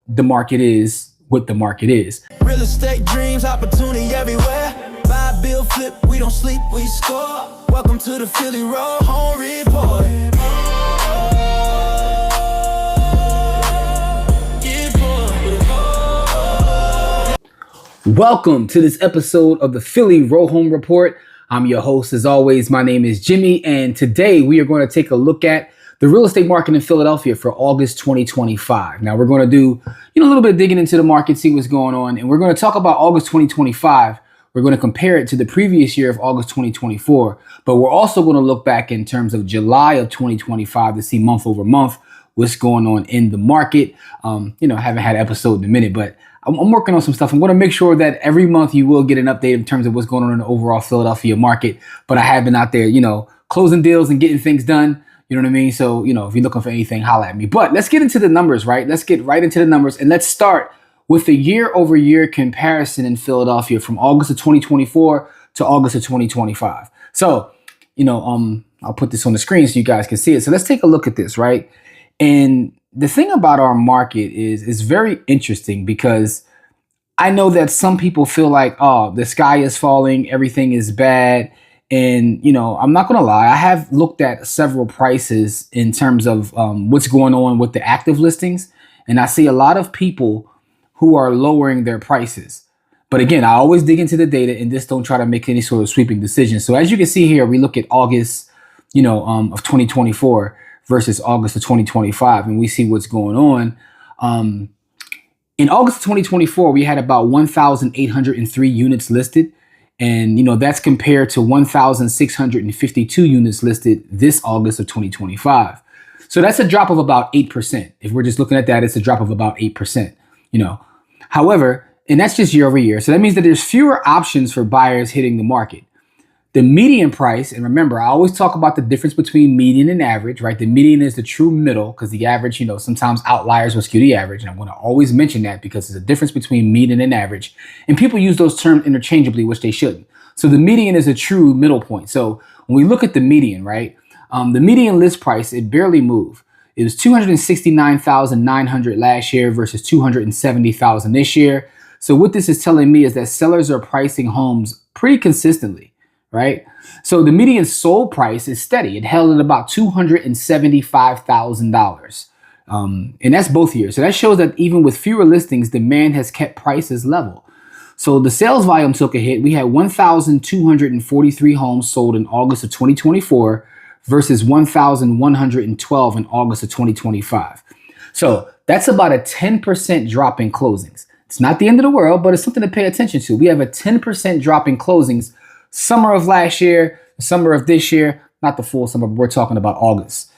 the market is what the market is. Real estate dreams, opportunity everywhere. Buy, build, flip, we don't sleep, we score. Welcome to the Philly Road Home Report. Welcome to this episode of the Philly Row Home Report. I'm your host, as always. My name is Jimmy, and today we are going to take a look at the real estate market in Philadelphia for August 2025. Now, we're going to do a little bit of digging into the market, see what's going on, and we're going to talk about August 2025. We're going to compare it to the previous year of August 2024, but we're also going to look back in terms of July of 2025 to see month over month what's going on in the market. I haven't had an episode in a minute, but I'm working on some stuff. I'm going to make sure that every month you will get an update in terms of what's going on in the overall Philadelphia market. But I have been out there, closing deals and getting things done. You know what I mean? So, if you're looking for anything, holla at me. But let's get into the numbers, right? Let's get right into the numbers. And let's start with the year over year comparison in Philadelphia from August of 2024 to August of 2025. So, I'll put this on the screen so you guys can see it. So let's take a look at this, right? And the thing about our market is very interesting because I know that some people feel like, oh, the sky is falling, everything is bad. And, I'm not going to lie, I have looked at several prices in terms of what's going on with the active listings. And I see a lot of people who are lowering their prices. But again, I always dig into the data and just don't try to make any sort of sweeping decisions. So as you can see here, we look at August, of 2024 versus August of 2025, and we see what's going on. In August of 2024, we had about 1,803 units listed. And, that's compared to 1,652 units listed this August of 2025. So that's a drop of about 8%. If we're just looking at that, it's a drop of about 8%, However, and that's just year over year. So that means that there's fewer options for buyers hitting the market. The median price, and remember, I always talk about the difference between median and average, right? The median is the true middle because the average, sometimes outliers will skew the average. And I'm going to always mention that because there's a difference between median and average. And people use those terms interchangeably, which they shouldn't. So the median is a true middle point. So when we look at the median, right, the median list price, it barely moved. It was $269,900 last year versus $270,000 this year. So what this is telling me is that sellers are pricing homes pretty consistently. Right. So the median sold price is steady. It held at about $275,000. And that's both years. So that shows that even with fewer listings, demand has kept prices level. So the sales volume took a hit. We had 1,243 homes sold in August of 2024 versus 1,112 in August of 2025. So that's about a 10% drop in closings. It's not the end of the world, but it's something to pay attention to. We have a 10% drop in closings. Summer of last year, summer of this year, not the full summer, but we're talking about August.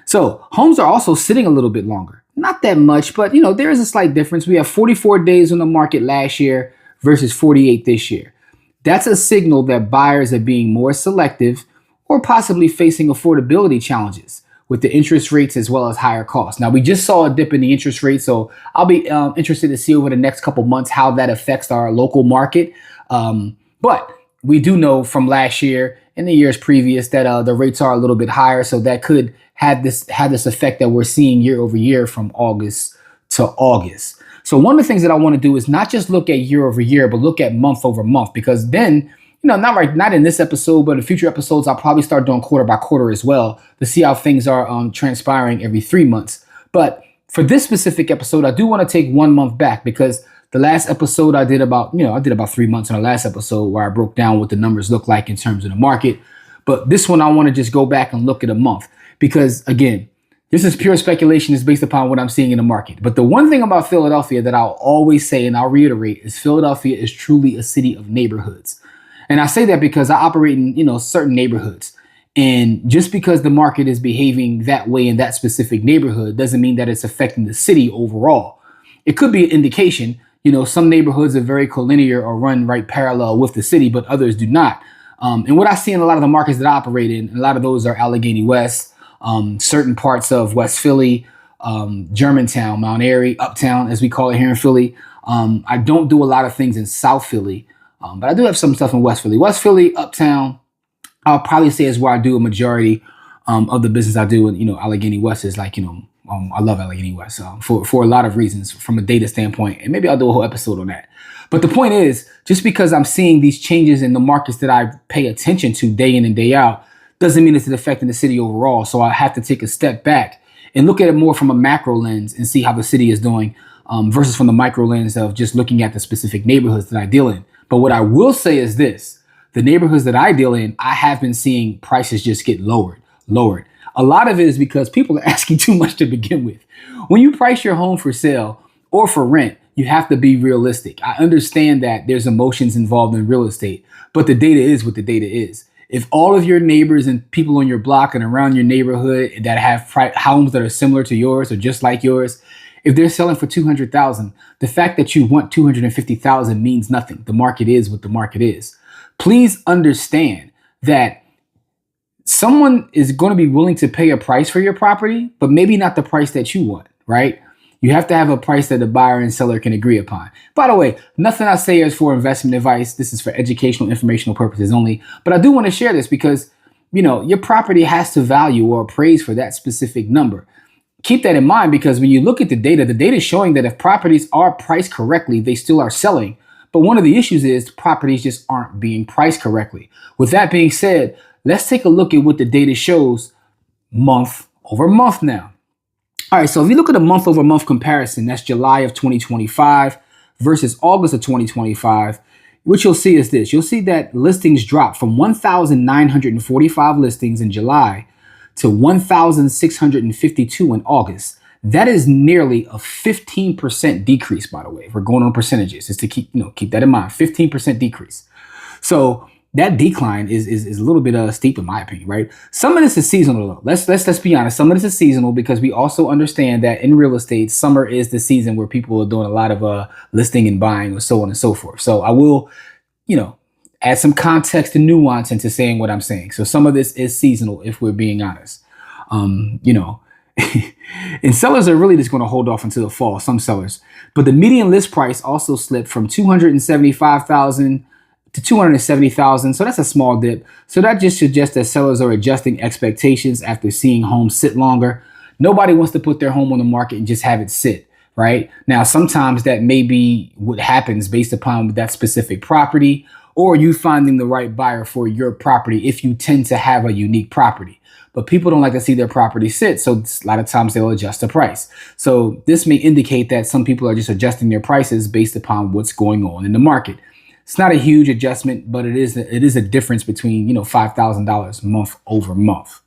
So homes are also sitting a little bit longer. Not that much, but there is a slight difference. We have 44 days on the market last year versus 48 this year. That's a signal that buyers are being more selective or possibly facing affordability challenges with the interest rates as well as higher costs. Now, we just saw a dip in the interest rate, so I'll be interested to see over the next couple months how that affects our local market. But we do know from last year and the years previous that the rates are a little bit higher. So that could have this effect that we're seeing year over year from August to August. So one of the things that I want to do is not just look at year over year, but look at month over month, because then, not in this episode, but in future episodes, I'll probably start doing quarter by quarter as well to see how things are transpiring every 3 months. But for this specific episode, I do want to take 1 month back because the last episode I did about 3 months on the last episode where I broke down what the numbers look like in terms of the market. But this one, I want to just go back and look at a month because, again, this is pure speculation. It's based upon what I'm seeing in the market. But the one thing about Philadelphia that I'll always say and I'll reiterate is Philadelphia is truly a city of neighborhoods. And I say that because I operate in, certain neighborhoods. And just because the market is behaving that way in that specific neighborhood doesn't mean that it's affecting the city overall. It could be an indication. Some neighborhoods are very collinear or run right parallel with the city, but others do not. And what I see in a lot of the markets that I operate in, a lot of those are Allegheny West, certain parts of West Philly, Germantown, Mount Airy, Uptown, as we call it here in Philly. I don't do a lot of things in South Philly, but I do have some stuff in West Philly. West Philly, Uptown, I'll probably say is where I do a majority of the business I do. And, Allegheny West is like, I love LA anyway. So for a lot of reasons from a data standpoint, and maybe I'll do a whole episode on that. But the point is, just because I'm seeing these changes in the markets that I pay attention to day in and day out, doesn't mean it's affecting the city overall. So I have to take a step back and look at it more from a macro lens and see how the city is doing versus from the micro lens of just looking at the specific neighborhoods that I deal in. But what I will say is this: the neighborhoods that I deal in, I have been seeing prices just get lowered. A lot of it is because people are asking too much to begin with. When you price your home for sale or for rent, you have to be realistic. I understand that there's emotions involved in real estate, but the data is what the data is. If all of your neighbors and people on your block and around your neighborhood that have homes that are similar to yours or just like yours, if they're selling for $200,000, the fact that you want $250,000 means nothing. The market is what the market is. Please understand that someone is going to be willing to pay a price for your property, but maybe not the price that you want, right? You have to have a price that the buyer and seller can agree upon. By the way, nothing I say is for investment advice. This is for educational, informational purposes only. But I do want to share this because, your property has to value or appraise for that specific number. Keep that in mind, because when you look at the data is showing that if properties are priced correctly, they still are selling. But one of the issues is properties just aren't being priced correctly. With that being said, let's take a look at what the data shows month over month now. All right, so if you look at a month over month comparison, that's July of 2025 versus August of 2025, what you'll see is this. You'll see that listings dropped from 1,945 listings in July to 1,652 in August. That is nearly a 15% decrease, by the way. If we're going on percentages, just to keep that in mind, 15% decrease. So that decline is a little bit steep in my opinion, right? Some of this is seasonal though. Let's be honest. Some of this is seasonal because we also understand that in real estate, summer is the season where people are doing a lot of listing and buying or so on and so forth. So I will, add some context and nuance into saying what I'm saying. So some of this is seasonal if we're being honest. And sellers are really just going to hold off until the fall, some sellers. But the median list price also slipped from 275,000 to 270,000. So that's a small dip. So that just suggests that sellers are adjusting expectations after seeing homes sit longer. Nobody wants to put their home on the market and just have it sit, right? Now, sometimes that may be what happens based upon that specific property or you finding the right buyer for your property if you tend to have a unique property. But people don't like to see their property sit. So a lot of times they'll adjust the price. So this may indicate that some people are just adjusting their prices based upon what's going on in the market. It's not a huge adjustment, but it is a difference between, $5,000 month over month.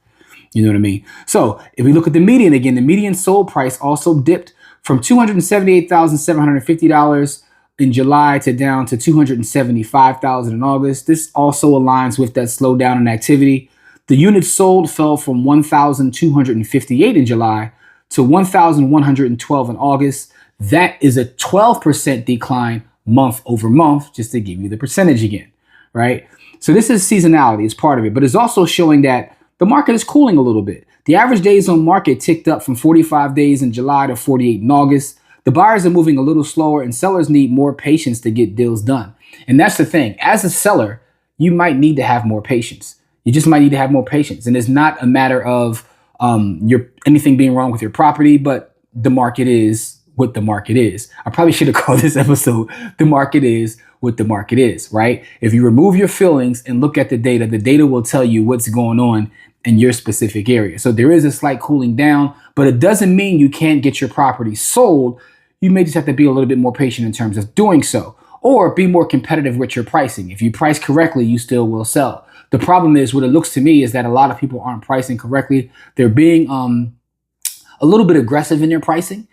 You know what I mean? So if we look at the median again, the median sold price also dipped from $278,750 in July to down to $275,000 in August. This also aligns with that slowdown in activity. The units sold fell from 1,258 in July to 1,112 in August. That is a 12% decline month over month, just to give you the percentage again, right? So this is seasonality, is part of it, but it's also showing that the market is cooling a little bit. The average days on market ticked up from 45 days in July to 48 in August. The buyers are moving a little slower and sellers need more patience to get deals done. And that's the thing. As a seller, you might need to have more patience. You just might need to have more patience. And it's not a matter of anything being wrong with your property, but the market is what the market is. I probably should have called this episode, The Market Is What the Market Is, right? If you remove your feelings and look at the data will tell you what's going on in your specific area. So there is a slight cooling down, but it doesn't mean you can't get your property sold. You may just have to be a little bit more patient in terms of doing so, or be more competitive with your pricing. If you price correctly, you still will sell. The problem is, what it looks to me is that a lot of people aren't pricing correctly. They're being a little bit aggressive in their pricing.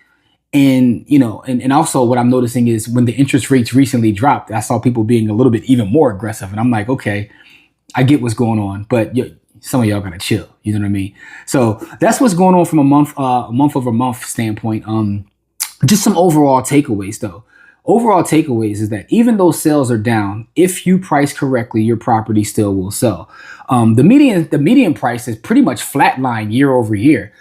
And, and also what I'm noticing is when the interest rates recently dropped, I saw people being a little bit even more aggressive. And I'm like, okay, I get what's going on, but some of y'all gotta chill. You know what I mean? So that's what's going on from a month over month standpoint. Just some overall takeaways though. Overall takeaways is that even though sales are down, if you price correctly, your property still will sell. The median price is pretty much flatlined year over year.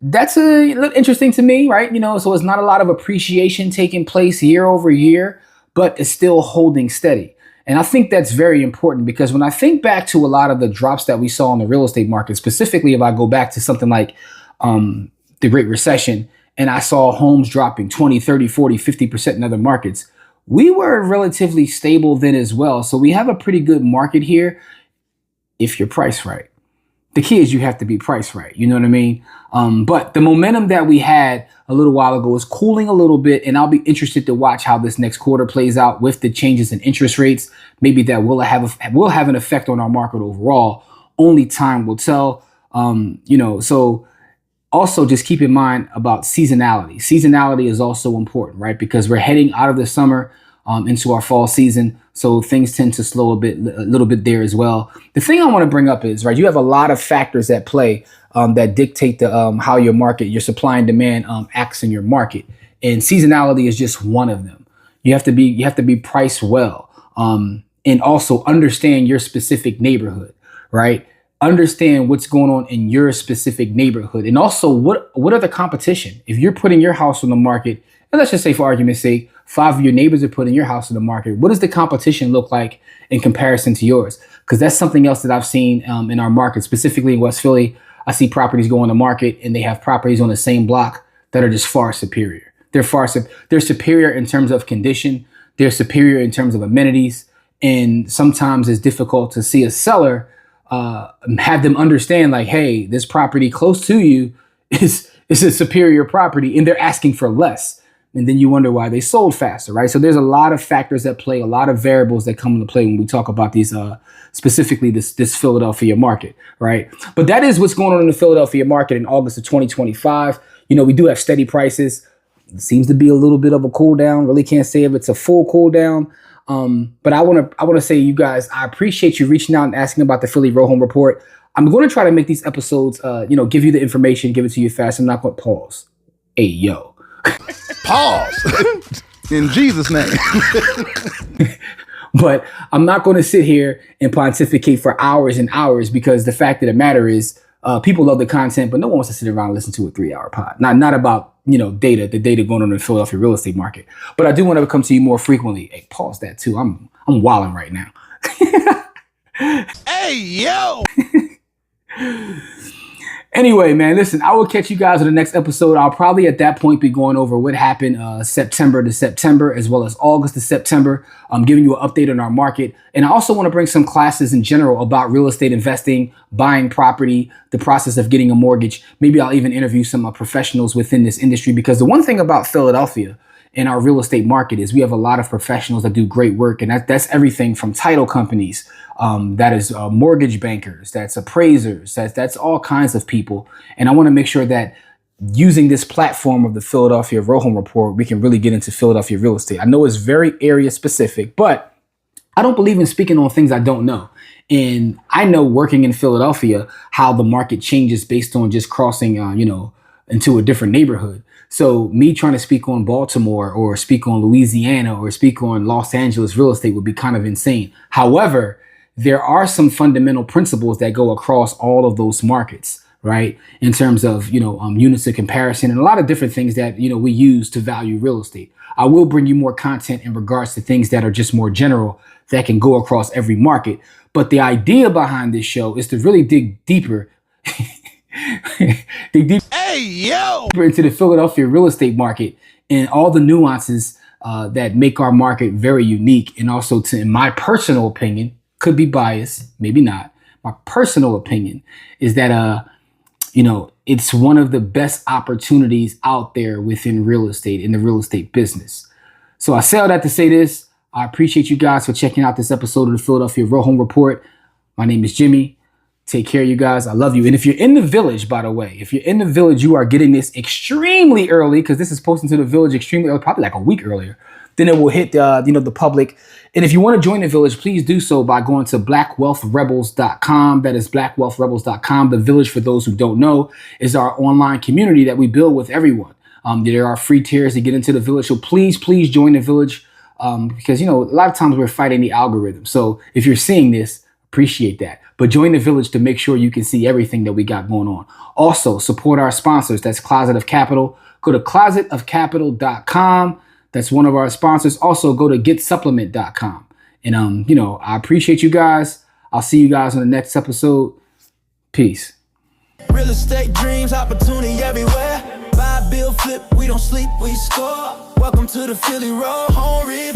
That's a little interesting to me, right? So it's not a lot of appreciation taking place year over year, but it's still holding steady. And I think that's very important because when I think back to a lot of the drops that we saw in the real estate market, specifically if I go back to something like the Great Recession, and I saw homes dropping 20, 30, 40, 50% in other markets, we were relatively stable then as well. So we have a pretty good market here if you're priced right. The key is you have to be priced right. You know what I mean? But the momentum that we had a little while ago is cooling a little bit, and I'll be interested to watch how this next quarter plays out with the changes in interest rates. Maybe that will have an effect on our market overall. Only time will tell. So also just keep in mind about seasonality. Seasonality is also important, right? Because we're heading out of the summer into our fall season. So things tend to slow a little bit there as well. The thing I want to bring up is, right, you have a lot of factors at play that dictate how your market, your supply and demand acts in your market. And seasonality is just one of them. You have to be priced well, and also understand your specific neighborhood, right? Understand what's going on in your specific neighborhood, and also what are the competition. If you're putting your house on the market, and let's just say for argument's sake, 5 of your neighbors are putting your house on the market, what does the competition look like in comparison to yours? Because that's something else that I've seen in our market, specifically in West Philly. I see properties go on the market and they have properties on the same block that are just far superior. They're superior in terms of condition. They're superior in terms of amenities. And sometimes it's difficult to see a seller have them understand, like, hey, this property close to you is a superior property and they're asking for less. And then you wonder why they sold faster, right? So there's a lot of factors at play, a lot of variables that come into play when we talk about these, specifically this Philadelphia market, right? But that is what's going on in the Philadelphia market in August of 2025. We do have steady prices. It seems to be a little bit of a cool down. Really can't say if it's a full cool down. But I want to say, you guys, I appreciate you reaching out and asking about the Philly Row Home Report. I'm going to try to make these episodes, give you the information, give it to you fast. I'm not going to pause. Hey, yo. Pause. In Jesus' name. But I'm not going to sit here and pontificate for hours and hours, because the fact of the matter is, people love the content, but no one wants to sit around and listen to a 3-hour pod. Not about, the data going on in the Philadelphia real estate market. But I do want to come to you more frequently. Hey, pause that too. I'm wilding right now. Hey, yo. Anyway, man, listen, I will catch you guys in the next episode. I'll probably at that point be going over what happened September to September, as well as August to September. I'm giving you an update on our market. And I also want to bring some classes in general about real estate investing, buying property, the process of getting a mortgage. Maybe I'll even interview some professionals within this industry, because the one thing about Philadelphia in our real estate market is we have a lot of professionals that do great work. And that's everything from title companies, that is mortgage bankers, that's appraisers, that's all kinds of people. And I want to make sure that using this platform of the Philadelphia Row Home Report, we can really get into Philadelphia real estate. I know it's very area specific, but I don't believe in speaking on things I don't know. And I know, working in Philadelphia, how the market changes based on just crossing, into a different neighborhood. So me trying to speak on Baltimore or speak on Louisiana or speak on Los Angeles real estate would be kind of insane. However, there are some fundamental principles that go across all of those markets, right? In terms of, units of comparison and a lot of different things that, we use to value real estate. I will bring you more content in regards to things that are just more general that can go across every market. But the idea behind this show is to really dig deeper Hey, yo. into the Philadelphia real estate market and all the nuances that make our market very unique. And also, in my personal opinion, could be biased, maybe not. My personal opinion is that, it's one of the best opportunities out there within real estate, in the real estate business. So I say all that to say this. I appreciate you guys for checking out this episode of the Philadelphia Row Home Report. My name is Jimmy. Take care, you guys. I love you. And if you're in the village, by the way, if you're in the village, you are getting this extremely early, because this is posting to the village extremely early, probably like a week earlier. Then it will hit, the public. And if you want to join the village, please do so by going to blackwealthrebels.com. That is blackwealthrebels.com. The village, for those who don't know, is our online community that we build with everyone. There are free tiers to get into the village. So please join the village, because, a lot of times we're fighting the algorithm. So if you're seeing this, appreciate that. But join the village to make sure you can see everything that we got going on. Also, support our sponsors. That's Closet of Capital. Go to closetofcapital.com. That's one of our sponsors. Also, go to getsupplement.com. And, I appreciate you guys. I'll see you guys on the next episode. Peace. Real estate dreams, opportunity everywhere. Buy, build, flip, we don't sleep, we score. Welcome to the Philly Roll Home Real